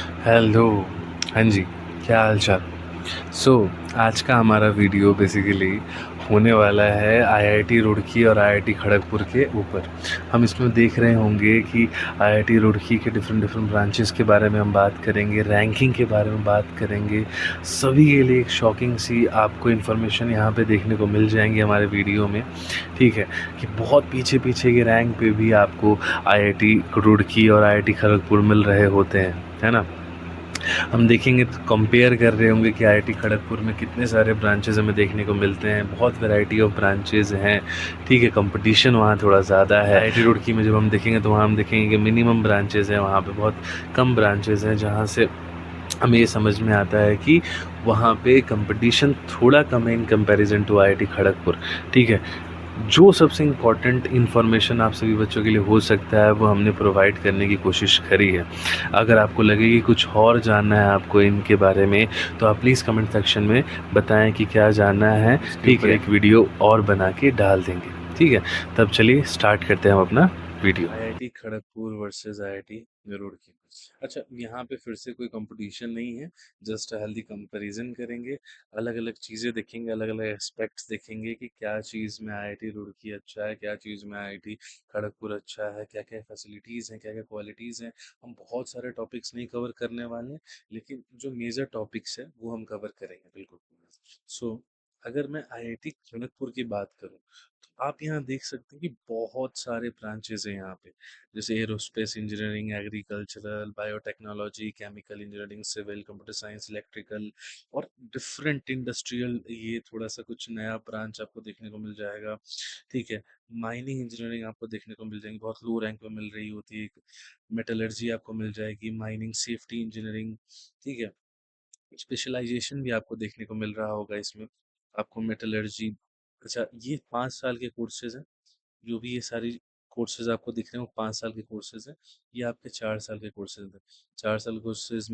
Hello. हाँ जी, क्या हाल चाल। सो आज का हमारा वीडियो बेसिकली होने वाला है आईआईटी रुड़की और आईआईटी खड़गपुर के ऊपर। हम इसमें देख रहे होंगे कि आईआईटी रुड़की के डिफरेंट डिफरेंट ब्रांचेस के बारे में हम बात करेंगे, रैंकिंग के बारे में बात करेंगे। सभी के लिए एक शॉकिंग सी आपको इन्फॉर्मेशन यहाँ पे देखने को मिल जाएंगी हमारे वीडियो में। ठीक है, कि बहुत पीछे पीछे के रैंक पे भी आपको आईआईटी रुड़की और आईआईटी खड़गपुर मिल रहे होते हैं, है ना। हम देखेंगे तो कंपेयर कर रहे होंगे कि आईआईटी खड़गपुर में कितने सारे ब्रांचेज़ हमें देखने को मिलते हैं, बहुत वैरायटी ऑफ ब्रांचेज़ हैं। ठीक है, कंपटीशन वहाँ थोड़ा ज़्यादा है। आईआईटी रुड़की में जब हम देखेंगे तो वहाँ हम देखेंगे कि मिनिमम ब्रांचेज़ हैं, वहाँ पे बहुत कम ब्रांचेज़ हैं, जहाँ से हमें ये समझ में आता है कि वहाँ पे कंपटीशन थोड़ा कम है in comparison to IIT Kharagpur. ठीक है, जो सबसे इम्पॉर्टेंट इन्फॉर्मेशन आप सभी बच्चों के लिए हो सकता है वो हमने प्रोवाइड करने की कोशिश करी है। अगर आपको लगे कि कुछ और जानना है आपको इनके बारे में, तो आप प्लीज़ कमेंट सेक्शन में बताएं कि क्या जानना है। ठीक है, एक वीडियो और बना के डाल देंगे। ठीक है, तब चलिए स्टार्ट करते हैं हम अपना video. IIT Kharagpur versus IIT Roorkee. अच्छा, यहाँ पे फिर से कोई कंपटीशन नहीं है, जस्ट हेल्दी कंपैरिजन करेंगे। अलग अलग चीज़ें देखेंगे, अलग अलग एस्पेक्ट्स देखेंगे कि क्या चीज़ में आईआईटी रुड़की अच्छा है, क्या चीज़ में आईआईटी खड़गपुर अच्छा है, क्या क्या फैसिलिटीज़ हैं, क्या क्या क्वालिटीज़ हैं। हम बहुत सारे टॉपिक्स नहीं कवर करने वाले हैं, लेकिन जो मेजर टॉपिक्स है वो हम कवर करेंगे बिल्कुल। सो अगर मैं आईआईटी खड़गपुर की बात करूं तो आप यहाँ देख सकते हैं कि बहुत सारे ब्रांचेस हैं यहाँ पे, जैसे aerospace engineering, agricultural, biotechnology, chemical engineering, civil, computer science, electrical और डिफरेंट इंडस्ट्रियल। ये थोड़ा सा कुछ नया ब्रांच आपको देखने को मिल जाएगा। ठीक है, माइनिंग इंजीनियरिंग आपको देखने को मिल जाएगी, बहुत लो रैंक पे मिल रही होती है। मेटलर्जी आपको मिल जाएगी, माइनिंग सेफ्टी इंजीनियरिंग। ठीक है, स्पेशलाइजेशन भी आपको देखने को मिल रहा होगा इसमें, आपको मेटलर्जी। अच्छा, ये 5 साल के कोर्सेज हैं, जो भी ये सारी कोर्सेज आपको दिख रहे हैं वो 5 साल के कोर्सेज हैं। ये आपके 4 साल के कोर्सेज हैं। 4 साल कोर्सेज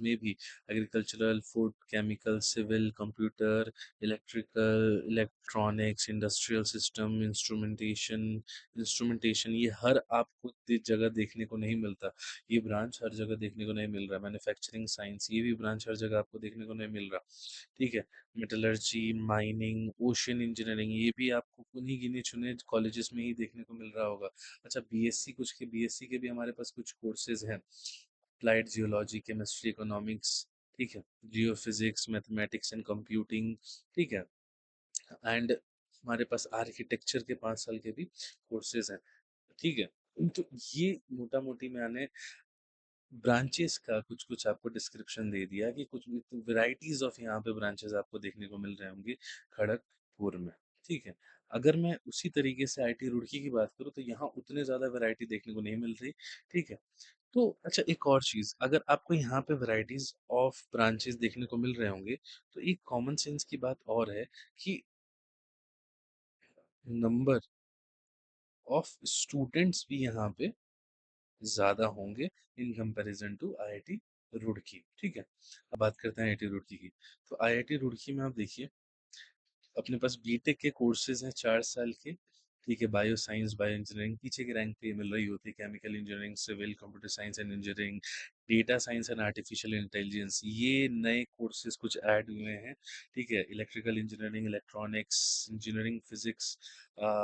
में भी agricultural, food, chemical, civil, computer, electrical, electronics, industrial system, instrumentation ये हर आपको जगह देखने को नहीं मिलता। ये ब्रांच हर जगह देखने को नहीं मिल रहा। मैन्युफैक्चरिंग साइंस, ये भी ब्रांच हर जगह आपको देखने को नहीं मिल रहा। ठीक है, मेटलर्जी, माइनिंग, ओशन इंजीनियरिंग, ये भी आपको उन्हीं गिने चुने कॉलेजेस में ही देखने को मिल रहा होगा। अच्छा, बीएससी के भी हमारे पास कुछ कोर्सेज हैं, अप्लाइड जियोलॉजी, केमिस्ट्री, इकोनॉमिक्स। ठीक है, जियो फिजिक्स, मैथमेटिक्स एंड कंप्यूटिंग। ठीक है, एंड हमारे पास आर्किटेक्चर के 5 साल के भी कोर्सेज हैं। ठीक है, तो ये मोटा मोटी मैंने ब्रांचेस का कुछ कुछ आपको डिस्क्रिप्शन दे दिया कि कुछ वैरायटीज ऑफ यहाँ पे ब्रांचेस आपको देखने को मिल रहे होंगे खड़गपुर में। ठीक है, अगर मैं उसी तरीके से आईटी रुड़की की बात करूँ तो यहाँ उतने ज़्यादा वैरायटी देखने को नहीं मिल रही। ठीक है, तो अच्छा, एक और चीज़, अगर आपको यहाँ पे वैरायटीज ऑफ ब्रांचेस देखने को मिल रहे होंगे तो एक कॉमन सेंस की बात और है कि नंबर ऑफ स्टूडेंट्स भी यहाँ पे ज़्यादा होंगे in comparison to IIT Roorkee. ठीक है, अब बात करते हैं आईआईटी रुड़की की। तो आईआईटी रुड़की में आप देखिए, अपने पास बीटेक के कोर्सेज हैं 4 साल के। ठीक है, बायो साइंस, बायो इंजीनियरिंग पीछे की रैंक पे मिल रही होती है, chemical engineering, civil, computer science and engineering, data science and artificial intelligence, ये नए कोर्सेज कुछ ऐड हुए हैं। ठीक है, electrical engineering, electronics engineering, physics,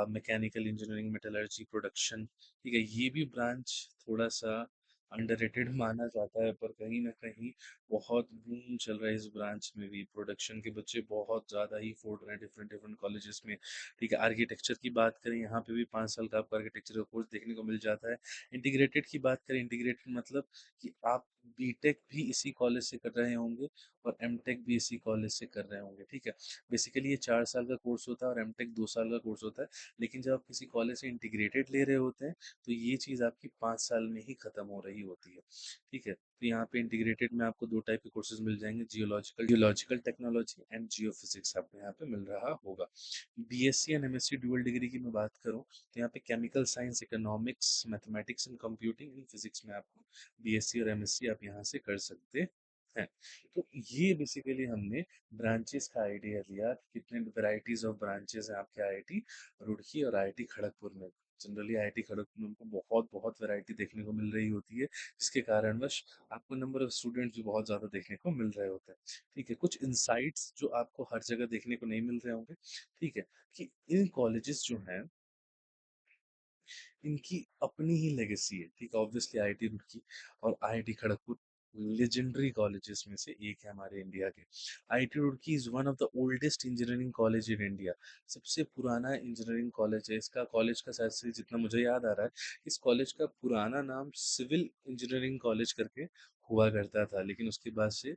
mechanical engineering, metallurgy, production. ठीक है, ये भी ब्रांच थोड़ा सा अंडररेटेड माना जाता है, पर कहीं ना कहीं बहुत बूम चल रहा है इस ब्रांच में भी। प्रोडक्शन के बच्चे बहुत ज़्यादा ही फोड़ रहे हैं डिफरेंट डिफरेंट कॉलेजेस में। ठीक है, आर्किटेक्चर की बात करें, यहाँ पे भी 5 साल का आपको आर्किटेक्चर का कोर्स देखने को मिल जाता है। इंटीग्रेटेड की बात करें, इंटीग्रेटेड मतलब कि आप बीटेक भी इसी कॉलेज से कर रहे होंगे और एमटेक भी इसी कॉलेज से कर रहे होंगे। ठीक है, बेसिकली ये 4 साल का कोर्स होता है और एमटेक 2 साल का कोर्स होता है। लेकिन जब आप किसी कॉलेज से इंटीग्रेटेड ले रहे होते हैं तो ये चीज़ आपकी 5 साल में ही खत्म हो रही होती है। ठीक है, तो यहाँ पे इंटीग्रेटेड में आपको दो टाइप के कोर्सेज मिल जाएंगे, geological technology and Jio physics आपको यहाँ पे मिल रहा होगा। BSc and MSc dual degree की मैं बात करूँ तो यहाँ पे chemical science, economics, mathematics and computing and physics में आपको बीएससी और एमएससी आप यहाँ से कर सकते हैं। तो ये बेसिकली हमने ब्रांचेस का आइडिया लिया कि कितने वैरायटीज ऑफ ब्रांचेस हैं आपके आईआईटी रुड़की और आईआईटी खड़गपुर में। जनरली आईआईटी खड़गपुर में हमको बहुत बहुत वैरायटी देखने को मिल रही होती है, जिसके कारणवश आपको नंबर ऑफ स्टूडेंट्स भी बहुत ज़्यादा देखने को मिल रहे होते हैं। ठीक है, कुछ इनसाइट्स जो आपको हर जगह देखने को नहीं मिल रहे होंगे, ठीक है, कि इन कॉलेजेस जो हैं इनकी अपनी ही लेगेसी है। ठीक है, ऑब्वियसली आईआईटी रुड़की और आईआईटी खड़गपुर लेजेंडरी कॉलेजेस में से एक है हमारे इंडिया के। IIT Roorkee is one of the oldest engineering college in India. सबसे पुराना इंजीनियरिंग कॉलेज है। इसका कॉलेज का शायद से जितना मुझे याद आ रहा है, इस कॉलेज का पुराना नाम सिविल इंजीनियरिंग कॉलेज करके हुआ करता था, लेकिन उसके बाद से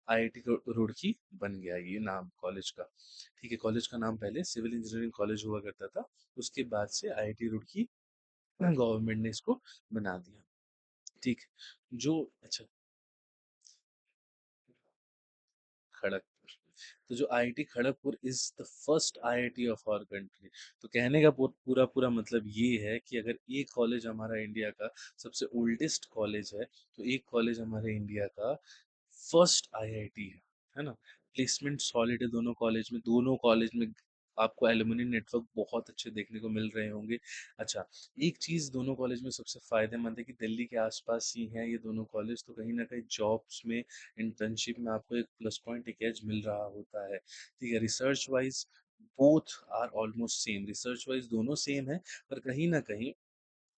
आईआईटी रुड़की बन गया ये नाम कॉलेज का। ठीक है, कॉलेज का नाम पहले सिविल इंजीनियरिंग कॉलेज हुआ करता था, उसके बाद से आईआईटी रुड़की गवर्नमेंट ने इसको बना दिया। ठीक है, जो अच्छा खड़गपुर, तो जो IIT Kharagpur is the first IIT of our country. तो कहने का पूरा पूरा मतलब ये है कि अगर एक कॉलेज हमारा इंडिया का सबसे ओल्डेस्ट कॉलेज है, तो एक कॉलेज हमारे इंडिया का फर्स्ट आईआईटी है ना। प्लेसमेंट सॉलिड है दोनों कॉलेज में आपको एलुमनी नेटवर्क बहुत अच्छे देखने को मिल रहे होंगे। अच्छा, एक चीज दोनों कॉलेज में सबसे फायदेमंद है कि दिल्ली के आसपास ही हैं ये दोनों कॉलेज, तो कहीं ना कहीं जॉब्स में, इंटर्नशिप में आपको एक प्लस पॉइंट, एक एज मिल रहा होता है। ठीक है, research wise both are almost same, research wise दोनों सेम है, पर कहीं ना कहीं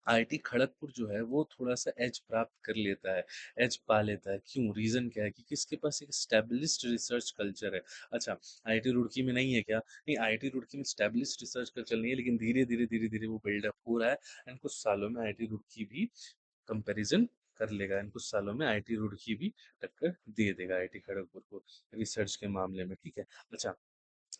आईआईटी खड़गपुर जो है वो थोड़ा-सा एज प्राप्त कर लेता है, एज पा लेता है। क्यों? रीज़न क्या है? क्योंकि इसके पास एक एस्टेब्लिश्ड रिसर्च कल्चर है। अच्छा, आईआईटी रुड़की में नहीं है क्या? नहीं, आईआईटी रुड़की में एस्टेब्लिश्ड रिसर्च कल्चर नहीं है, लेकिन धीरे-धीरे, धीरे-धीरे वो बिल्डअप हो रहा है, एंड कुछ सालों में आईआईटी रुड़की भी कंपैरिजन कर लेगा, एंड कुछ सालों में आईआईटी रुड़की भी टक्कर दे देगा आईआईटी खड़गपुर को रिसर्च के मामले में। ठीक है? अच्छा,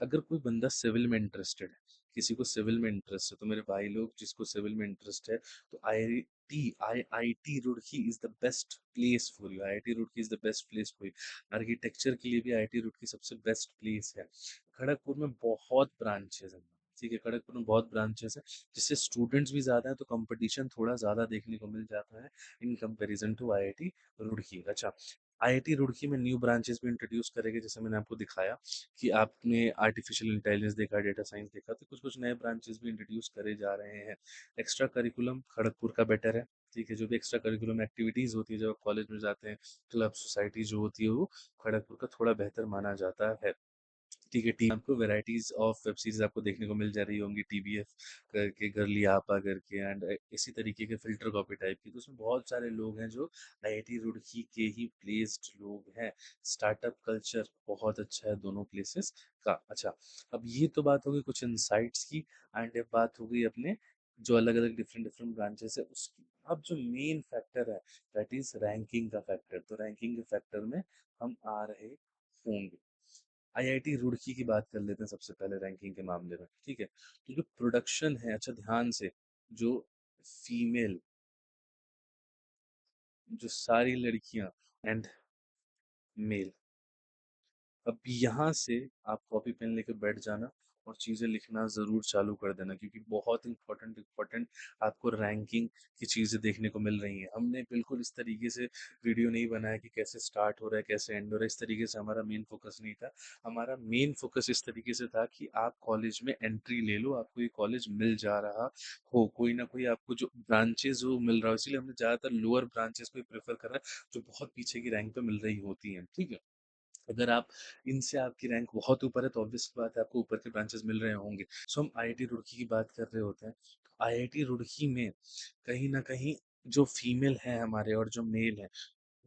अगर कोई बंदा सिविल में इंटरेस्टेड है, किसी को सिविल में इंटरेस्ट है, तो मेरे भाई लोग जिसको सिविल में इंटरेस्ट है, तो IIT Roorkee is the best place for you. IIT Roorkee is the best place for you. Architecture के लिए भी आईआईटी रुड़की सबसे बेस्ट प्लेस है। खड़गपुर में बहुत ब्रांचेस हैं। ठीक है, खड़गपुर में बहुत ब्रांचेस हैं, जिससे स्टूडेंट्स भी ज्यादा है, तो कंपटीशन थोड़ा ज्यादा देखने को मिल जाता है in comparison to IIT Roorkee. अच्छा, आईआईटी रुड़की में न्यू ब्रांचेस भी इंट्रोड्यूस करेंगे, जैसे मैंने आपको दिखाया कि आपने आर्टिफिशियल इंटेलिजेंस देखा, डेटा साइंस देखा, तो कुछ कुछ नए ब्रांचेस भी इंट्रोड्यूस करे जा रहे हैं। एक्स्ट्रा करिकुलम खड़गपुर का बेटर है। ठीक है, जो भी एक्स्ट्रा करिकुलम एक्टिविटीज होती है जब आप कॉलेज में जाते हैं, क्लब सोसाइटी जो होती है, वो खड़गपुर का थोड़ा बेहतर माना जाता है। ठीक है, टी आपको वैरायटीज ऑफ वेब सीरीज आपको देखने को मिल जा रही होंगी, टीबीएफ करके, गर्ली आपा करके, एंड इसी तरीके के फिल्टर कॉपी टाइप की। तो उसमें बहुत सारे लोग हैं जो आईआईटी रुड़की के ही प्लेस्ड लोग हैं। स्टार्टअप कल्चर बहुत अच्छा है दोनों प्लेसेस का। अच्छा, अब ये तो बात होगी कुछ इनसाइट्स की, एंड अब बात हो गई अपने जो अलग अलग डिफरेंट डिफरेंट ब्रांचेस है उसकी। अब जो मेन फैक्टर है, दैट इज रैंकिंग का फैक्टर। तो रैंकिंग के फैक्टर में हम आ रहे होंगे। आईआईटी रुड़की की बात कर लेते हैं सबसे पहले रैंकिंग के मामले में। ठीक है, तो जो प्रोडक्शन है, अच्छा ध्यान से, जो फीमेल, जो सारी लड़कियां एंड मेल, अब यहाँ से आप कॉपी पेन लेके बैठ जाना और चीज़ें लिखना ज़रूर चालू कर देना, क्योंकि बहुत इंपॉर्टेंट इंपॉर्टेंट आपको रैंकिंग की चीज़ें देखने को मिल रही हैं। हमने बिल्कुल इस तरीके से वीडियो नहीं बनाया कि कैसे स्टार्ट हो रहा है, कैसे एंड हो रहा है, इस तरीके से हमारा मेन फोकस नहीं था। हमारा मेन फोकस इस तरीके से था कि आप कॉलेज में एंट्री ले लो, आपको ये कॉलेज मिल जा रहा हो, कोई ना कोई आपको जो ब्रांचेज हो मिल रहा हो। इसलिए हमने ज़्यादातर लोअर ब्रांचेस को प्रेफर करा, जो बहुत पीछे की रैंक पे मिल रही होती हैं। ठीक है, अगर आप इनसे आपकी रैंक बहुत ऊपर है, तो ऑब्वियस बात है आपको ऊपर के ब्रांचेस मिल रहे होंगे। सो हम आईआईटी रुड़की की बात कर रहे होते हैं, तो आईआईटी रुड़की में कहीं ना कहीं जो फीमेल है हमारे और जो मेल है,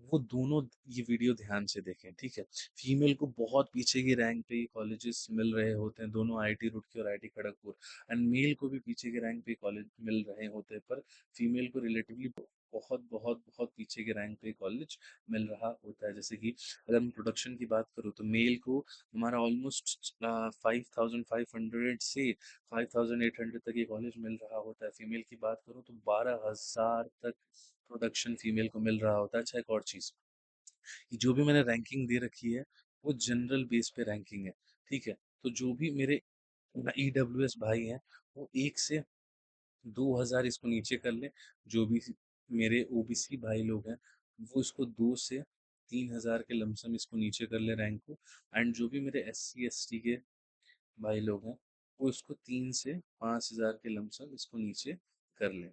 वो दोनों ये वीडियो ध्यान से देखें। ठीक है, फीमेल को बहुत पीछे की रैंक पे कॉलेजेस मिल रहे होते हैं, दोनों आईआईटी रुड़की और आईआईटी खड़गपुर, एंड मेल को भी पीछे के रैंक पे कॉलेज मिल रहे होते हैं, पर फीमेल को रिलेटिवली बहुत बहुत बहुत पीछे के रैंक पे कॉलेज मिल रहा होता है। जैसे कि अगर मैं प्रोडक्शन की बात करूँ, तो मेल को हमारा ऑलमोस्ट 5500 से 5800 तक ये कॉलेज मिल रहा होता है। फीमेल की बात करूँ तो 12,000 तक प्रोडक्शन फीमेल को मिल रहा होता है। अच्छा, एक और चीज़, कि जो भी मैंने रैंकिंग दे रखी है वो जनरल बेस पे रैंकिंग है। ठीक है, तो जो भी मेरे ईडब्ल्यूएस भाई हैं, वो 1 से 2,000 इसको नीचे कर ले। जो भी मेरे ओबीसी भाई लोग हैं, वो इसको 2 से 3,000 के लमसम इसको नीचे कर ले रैंक को। एंड जो भी मेरे SC ST के भाई लोग हैं, वो इसको 3 से 5,000 के लमसम इसको नीचे कर लें।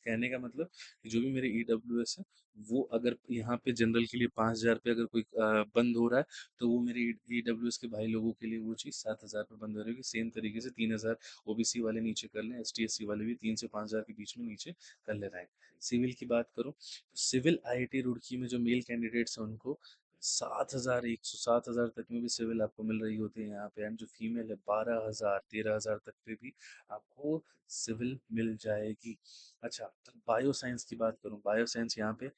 कहने का मतलब कि जो भी मेरे ईडब्ल्यूएस है, वो अगर यहाँ पे जनरल के लिए 5,000 पे अगर कोई बंद हो रहा है, तो वो मेरे ईडब्ल्यूएस के भाई लोगों के लिए वो चीज़ 7,000 पे बंद हो रही है। सेम तरीके से 3,000 ओबीसी वाले नीचे कर लें, एसटी एससी वाले भी 3 से 5,000 के बीच में नीचे कर ले रहे हैं। सिविल की बात करूँ तो सिविल आईआईटी रुड़की में जो मेल कैंडिडेट्स हैं उनको 7,000 तक में भी सिविल आपको मिल रही होती है यहाँ पे। एंड जो फीमेल है 12,000 13,000 तक पे भी आपको सिविल मिल जाएगी। अच्छा, बायो साइंस की बात करूँ, बायो साइंस यहाँ पे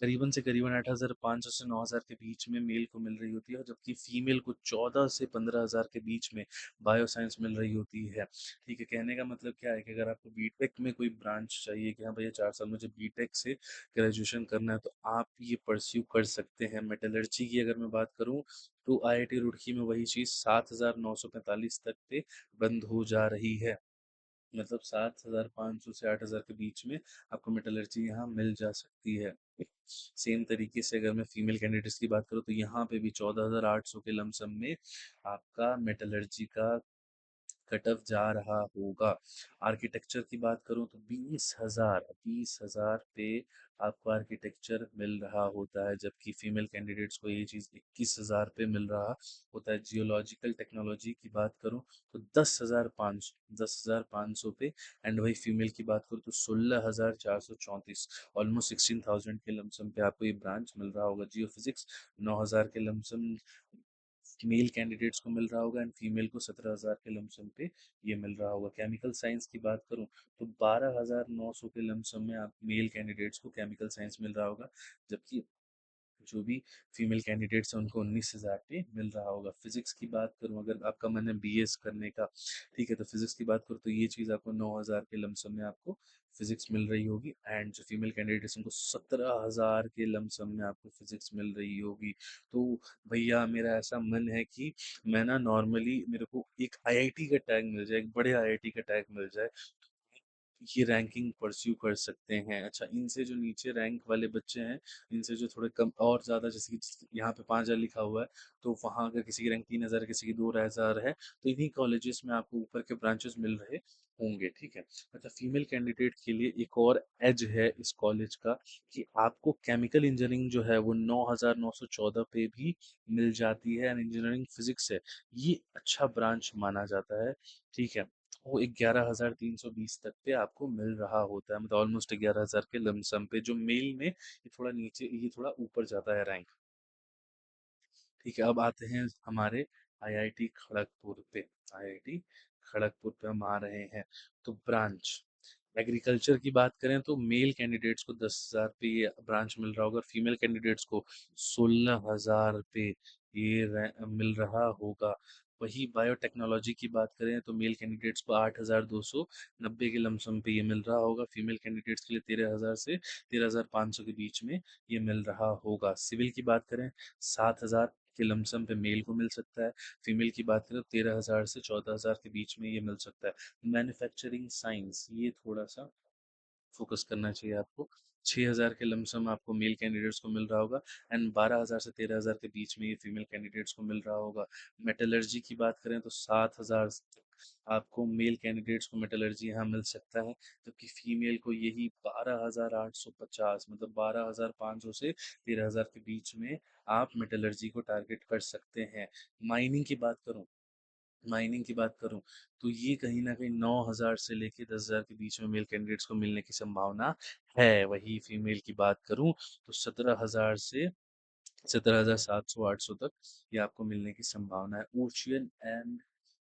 करीबन से करीबन 8,500 से 9,000 के बीच में मेल को मिल रही होती है, और जबकि फीमेल को 14 से 15,000 के बीच में बायो साइंस मिल रही होती है। ठीक है, कहने का मतलब क्या है कि अगर आपको बीटेक में कोई ब्रांच चाहिए कि हाँ भैया 4 साल मुझे बीटेक से ग्रेजुएशन करना है, तो आप ये परस्यू कर सकते हैं। मेटलर्जी की अगर मैं बात करूँ तो आईआईटी रुड़की में वही चीज़ 7,945 तक पे बंद हो जा रही है। मतलब 7,500 से 8,000 के बीच में आपको मेटलर्जी यहाँ मिल जा सकती है। सेम तरीके से अगर मैं फीमेल कैंडिडेट्स की बात करूँ तो यहाँ पे भी 14,800 के लमसम में आपका मेटलर्जी का कट ऑफ जा रहा होगा। आर्किटेक्चर की बात करूँ तो 20,000 पे आपको आर्किटेक्चर मिल रहा होता है, जबकि फीमेल कैंडिडेट्स को ये चीज़ 21,000 पे मिल रहा होता है। जियोलॉजिकल टेक्नोलॉजी की बात करूँ तो 10,500 पे। एंड वही फीमेल की बात करूँ तो 16,434, ऑलमोस्ट 16,000 के लमसम पे आपको ये ब्रांच मिल रहा होगा। जियो फिजिक्स 9,000 के लमसम मेल कैंडिडेट्स को मिल रहा होगा, एंड फीमेल को 17,000 के लमसम पे ये मिल रहा होगा। केमिकल साइंस की बात करूं तो 12,900 के लमसम में आप मेल कैंडिडेट्स को केमिकल साइंस मिल रहा होगा, जबकि जो भी फीमेल कैंडिडेट्स हैं उनको 19,000 पे मिल रहा होगा। फिजिक्स की बात करूं, अगर आपका मन है बीएस करने का, ठीक है, तो फिजिक्स की बात करूं तो ये चीज़ आपको 9,000 के लमसम में आपको फिजिक्स मिल रही होगी। एंड जो फीमेल कैंडिडेट्स उनको 17,000 के लमसम में आपको फिजिक्स मिल रही होगी। तो भैया मेरा ऐसा मन है कि मैं ना नॉर्मली मेरे को एक आईआईटी का टैग मिल जाए, एक बड़े आईआईटी का टैग मिल जाए, ये रैंकिंग परस्यू कर सकते हैं। अच्छा, इनसे जो नीचे रैंक वाले बच्चे हैं, इनसे जो थोड़े कम और ज़्यादा, जैसे कि यहाँ पे 5,000 लिखा हुआ है, तो वहाँ अगर किसी की रैंक 3,000 किसी की 2,000 है, तो इन्हीं कॉलेजेस में आपको ऊपर के ब्रांचेस मिल रहे होंगे। ठीक है। अच्छा, फीमेल कैंडिडेट के लिए एक और एज है इस कॉलेज का कि आपको केमिकल इंजीनियरिंग जो है वो 9,914 पे भी मिल जाती है। एंड इंजीनियरिंग फिजिक्स है, ये अच्छा ब्रांच माना जाता है। ठीक है, वो 11,320 तक पे आपको मिल रहा होता है, मतलब ऑलमोस्ट 11,000 के लमसम पे। जो मेल में ये थोड़ा नीचे, ये थोड़ा ऊपर जाता है रैंक। ठीक है, अब आते हैं हमारे आईआईटी खड़गपुर पे। आईआईटी खड़गपुर पे हम आ रहे हैं। तो ब्रांच एग्रीकल्चर की बात करें तो मेल कैंडिडेट्स को 10,000 पे ये ब्रांच मिल रहा होगा, फीमेल कैंडिडेट्स को 16,000 पे ये मिल रहा होगा। वही बायोटेक्नोलॉजी की बात करें तो मेल कैंडिडेट्स को 8,290 के लमसम पे ये मिल रहा होगा, फीमेल कैंडिडेट्स के लिए 13,000 से 13,500 के बीच में ये मिल रहा होगा। सिविल की बात करें 7,000 के लमसम पे मेल को मिल सकता है, फीमेल की बात करें तो 13,000 से 14,000 के बीच में ये मिल सकता है। मैन्युफैक्चरिंग साइंस, ये थोड़ा सा फोकस करना चाहिए आपको। 6,000 के लमसम आपको मेल कैंडिडेट्स को मिल रहा होगा, एंड 12,000 से 13,000 के बीच में ये फीमेल कैंडिडेट्स को मिल रहा होगा। मेटलर्जी की बात करें तो 7,000 आपको मेल कैंडिडेट्स को मेटलर्जी यहाँ मिल सकता है, जबकि फीमेल को यही 12,850, मतलब 12,500 से 13,000 के बीच में आप मेटलर्जी को टारगेट कर सकते हैं। माइनिंग की बात करूं, माइनिंग की बात करूं तो ये कहीं ना कहीं 9,000 से लेके 10,000 के बीच में मेल कैंडिडेट्स को मिलने की संभावना है। वही फीमेल की बात करूं तो 17,000 से 17,700 800 तक ये आपको मिलने की संभावना है। ओशियन एंड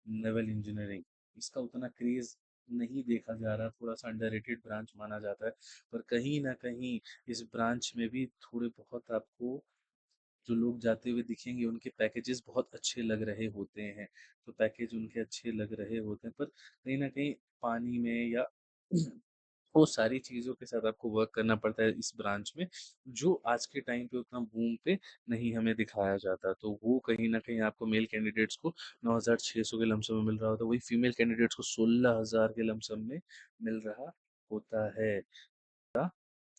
नेवल इंजीनियरिंग, इसका उतना क्रेज नहीं देखा जा रहा, थोड़ा सा अंडररेटेड ब्रांच माना जाता है, पर कहीं ना कहीं इस ब्रांच में भी थोड़े बहुत आपको जो लोग जाते हुए दिखेंगे उनके पैकेजेस बहुत अच्छे लग रहे होते हैं। तो पैकेज उनके अच्छे लग रहे होते हैं, पर कहीं न कहीं पानी में या वो सारी चीज़ों के साथ आपको वर्क करना पड़ता है इस ब्रांच में, जो आज के टाइम पे उतना बूम पे नहीं हमें दिखाया जाता। तो वो कहीं न कहीं आपको मेल कैंडिडेट्स को 9,600 के लमसम में मिल रहा होता है, वही फीमेल कैंडिडेट्स को 16,000 के लमसम में मिल रहा होता है।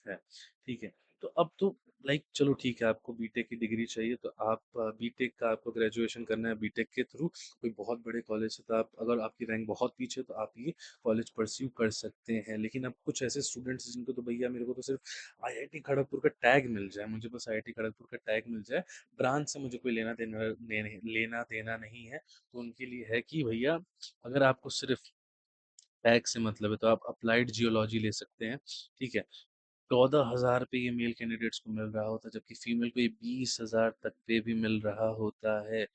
है। ठीक है। तो अब तो चलो ठीक है, आपको बीटेक की डिग्री चाहिए तो आप बीटेक का आपको ग्रेजुएशन करना है बीटेक के थ्रू कोई बहुत बड़े कॉलेज से, तो आप अगर आपकी रैंक बहुत पीछे है, तो आप ये कॉलेज परस्यू कर सकते हैं। लेकिन अब कुछ ऐसे स्टूडेंट्स जिनको तो भैया मेरे को तो सिर्फ आईआईटी खड़गपुर का टैग मिल जाए, मुझे बस आईआईटी खड़गपुर का टैग मिल जाए, ब्रांच से मुझे कोई लेना देना नहीं है, तो उनके लिए है कि भैया अगर आपको सिर्फ टैग से मतलब है तो आप अप्लाइड जियोलॉजी ले सकते हैं। ठीक है, 14,000 पे ये मेल कैंडिडेट्स को मिल रहा होता है, जबकि फीमेल को ये 20,000 तक पे भी मिल रहा होता है।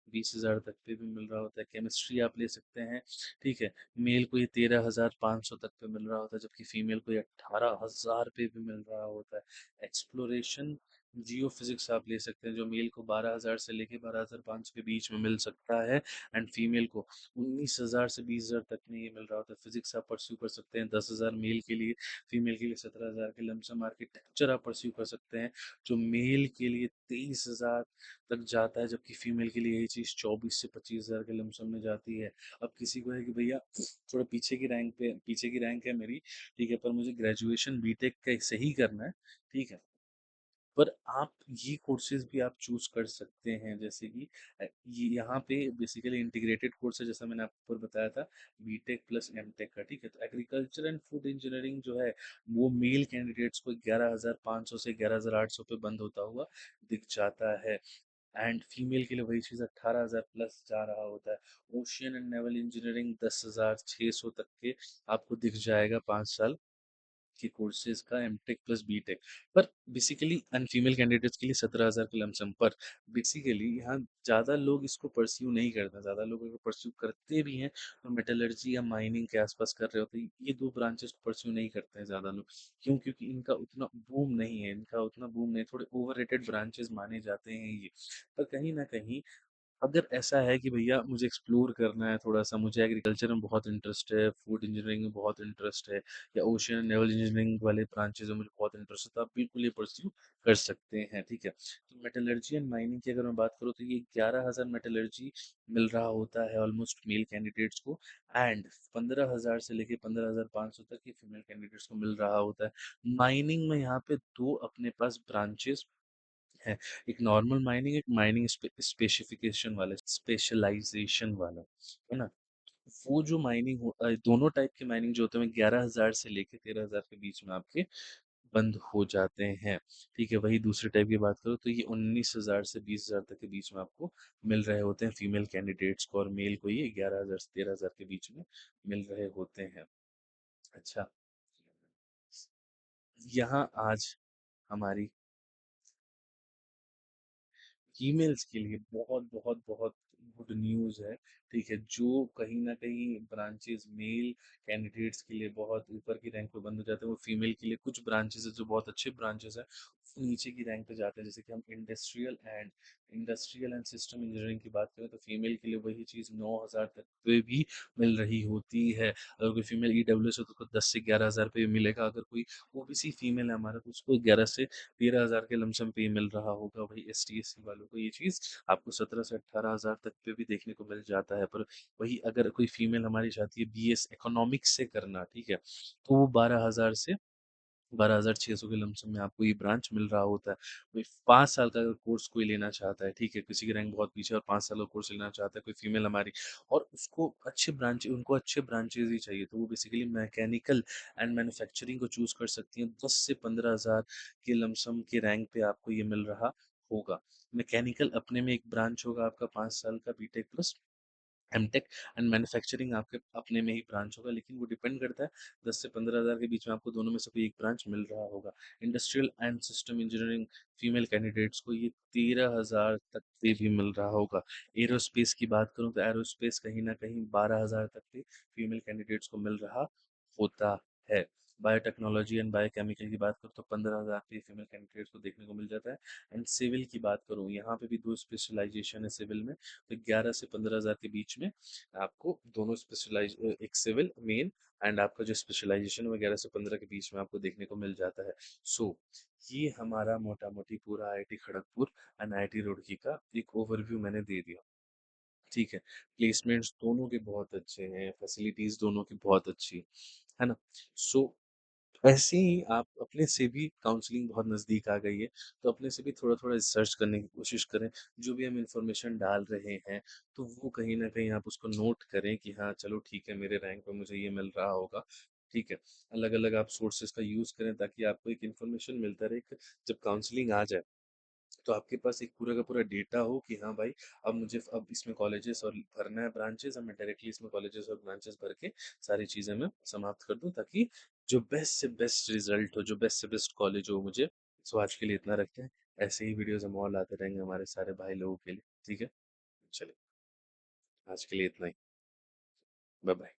20,000 तक पे भी मिल रहा होता है। केमिस्ट्री आप ले सकते हैं। ठीक है, मेल को ये 13,500 तक पे मिल रहा होता है, जबकि फीमेल को ये 18,000 पे भी मिल रहा होता है। एक्सप्लोरेशन जियो फिजिक्स आप ले सकते हैं, जो मेल को 12,000 से लेके 12,500 के बीच में मिल सकता है, एंड फीमेल को 19,000 से 20,000 तक में ये मिल रहा होता है। फिजिक्स आप परस्यू कर सकते हैं 10,000 मेल के लिए, फीमेल के लिए 17,000 के लमसम। आर्किटेक्चर आप परस्यू कर सकते हैं जो मेल के लिए 23,000 तक जाता है, जबकि फीमेल के लिए यही चीज़ 24 से 25,000 के लमसम में जाती है। अब किसी को है कि भैया थोड़ा पीछे की रैंक है मेरी, ठीक है, पर मुझे ग्रेजुएशन बीटेक का से ही करना है, ठीक है, पर आप ये कोर्सेज भी आप चूज कर सकते हैं, जैसे कि ये यहाँ पे बेसिकली इंटीग्रेटेड कोर्स है, जैसा मैंने आपको ऊपर बताया था, बीटेक प्लस एमटेक का। ठीक है, तो एग्रीकल्चर एंड फूड इंजीनियरिंग जो है वो मेल कैंडिडेट्स को 11,500 से 11,800 पे बंद होता हुआ दिख जाता है, एंड फीमेल के लिए वही चीज़ 18,000 प्लस जा रहा होता है। ओशियन एंड नेवल इंजीनियरिंग 10,600 तक के आपको दिख जाएगा 5 साल के कोर्सेज का, एमटेक प्लस बीटेक। पर बेसिकली अन फीमेल कैंडिडेट्स के लिए 17,000 के लमसम पर। बेसिकली यहाँ ज़्यादा लोग इसको परस्यू नहीं करते, ज़्यादा लोग अगर परस्यू करते भी हैं तो मेटलर्जी या माइनिंग के आसपास कर रहे होते हैं। ये दो ब्रांचेस को परस्यू नहीं करते हैं ज़्यादा लोग। क्यों? क्योंकि इनका उतना बूम नहीं है, इनका उतना बूम नहीं, थोड़े ओवररेटेड ब्रांचेस माने जाते हैं ये। पर कहीं ना कहीं अगर ऐसा है कि भैया मुझे एक्सप्लोर करना है थोड़ा सा, मुझे एग्रीकल्चर में बहुत इंटरेस्ट है, फूड इंजीनियरिंग में बहुत इंटरेस्ट है, या ओशियन एंड नेवल इंजीनियरिंग वाले ब्रांचेज में मुझे बहुत इंटरेस्ट है, तो आप बिल्कुल ये परस्यू कर सकते हैं। ठीक है, तो मेटलर्जी एंड माइनिंग की अगर मैं बात करूँ तो ये 11,000 मेटलर्जी मिल रहा होता है ऑलमोस्ट मेल कैंडिडेट्स को, एंड 15,000 से लेके 15,500 तक ये फीमेल कैंडिडेट्स को मिल रहा होता है। माइनिंग में यहाँ पे दो अपने पास ब्रांचेस है, एक नॉर्मल माइनिंग, एक माइनिंग स्पेसिफिकेशन वाला, स्पेशलाइजेशन वाला, है ना। वो जो माइनिंग दोनों टाइप के माइनिंग जो होते हैं 11,000 से लेके 13,000 के बीच में आपके बंद हो जाते हैं। ठीक है, वही दूसरे टाइप की बात करो तो ये 19,000 से 20,000 तक के बीच में आपको मिल रहे होते हैं फीमेल कैंडिडेट्स को, और मेल को ये 11,000 से 13,000 के बीच में मिल रहे होते हैं। अच्छा, यहाँ आज हमारी फीमेल्स के लिए बहुत बहुत बहुत गुड न्यूज़ है। ठीक है, जो कहीं ना कहीं ब्रांचेस मेल कैंडिडेट्स के लिए बहुत ऊपर की रैंक पे बंद हो जाते हैं, वो फीमेल के लिए कुछ ब्रांचेस है जो बहुत अच्छे ब्रांचेस हैं, वो नीचे की रैंक पे जाते हैं। जैसे कि हम इंडस्ट्रियल एंड सिस्टम इंजीनियरिंग की बात करें तो फीमेल के लिए वही चीज़ 9,000 तक पे भी मिल रही होती है। अगर कोई फीमेल ईडब्ल्यू है तो उसको 10 से 11,000 पे मिलेगा। अगर कोई ओबीसी फीमेल है हमारा तो उसको 11 से 13,000 के लमसम पे मिल रहा होगा। वही एसटी एससी वालों को ये चीज़ आपको 17 से 18,000 तक पे भी देखने को मिल जाता है। पर वही अगर कोई फीमेल हमारी चाहती है बीएस इकोनॉमिक्स से करना, ठीक है, तो वो 12,600 के लमसम में आपको ये ब्रांच मिल रहा होता है। वही 5 साल का अगर कोर्स कोई लेना चाहता है, ठीक है, किसी की रैंक बहुत पीछे है और 5 साल का कोर्स लेना चाहता है कोई फीमेल हमारी, और उसको अच्छे ब्रांचेज ही चाहिए, तो वो बेसिकली मैकेनिकल एंड मैन्युफैक्चरिंग को चूज कर सकती हैं। 10 से 15,000 के लमसम के रैंक पे आपको ये मिल रहा होगा। मैकेनिकल अपने में एक ब्रांच होगा आपका 5 साल का BTech plus MTech, and manufacturing आपके अपने में ही ब्रांच होगा, लेकिन वो डिपेंड करता है 10 से 15,000 के बीच में आपको दोनों में से कोई एक ब्रांच मिल रहा होगा। Industrial and system engineering female candidates को ये 13,000 तक पे भी मिल रहा होगा। एरोस्पेस की बात करूँ तो एरोस्पेस कहीं ना कहीं 12,000 तक पे फीमेल कैंडिडेट्स को मिल रहा होता है। बायोटेक्नोलॉजी एंड बायोकेमिकल की बात करूँ तो 15,000 पे फीमेल कैंडिडेट्स को देखने को मिल जाता है। एंड सिविल की बात करूँ, यहाँ पे भी दो स्पेशलाइजेशन है सिविल में, तो 11 से 15,000 के बीच में आपको दोनों एक सिविल मेन एंड आपका जो स्पेशलाइजेशन है 11 से 15 के बीच में आपको देखने को मिल जाता है। सो ये हमारा मोटा मोटी पूरा IIT Kharagpur and IIT Roorkee का एक ओवरव्यू मैंने दे दिया। ठीक है, प्लेसमेंट्स दोनों के बहुत अच्छे हैं, फैसिलिटीज दोनों की बहुत अच्छी है ना। सो ऐसे ही आप अपने से भी काउंसलिंग बहुत नज़दीक आ गई है, तो अपने से भी थोड़ा-थोड़ा रिसर्च करने की कोशिश करें। जो भी हम इन्फॉर्मेशन डाल रहे हैं, तो वो कहीं न कहीं आप उसको नोट करें कि हाँ, चलो ठीक है, मेरे रैंक पे मुझे ये मिल रहा होगा, ठीक है। अलग-अलग आप सोर्सेज़ का यूज़ करें ताकि आपको एक इन्फॉर्मेशन मिलता रहे कि जब काउंसलिंग आ जाए, तो आपके पास एक पूरा का पूरा डेटा हो कि हाँ भाई, अब मुझे अब इसमें कॉलेजेस और भरना है ब्रांचेस, अब मैं डायरेक्टली इसमें कॉलेजेस और ब्रांचेस भर के सारी चीज़ें मैं समाप्त कर दूं, ताकि जो बेस्ट से बेस्ट रिजल्ट हो, जो बेस्ट से बेस्ट कॉलेज हो मुझे। सो आज के लिए इतना रखते हैं। ऐसे ही वीडियोस हम और लाते रहेंगे हमारे सारे भाई लोगों के लिए। ठीक है, चलिए, आज के लिए इतना ही। Bye bye.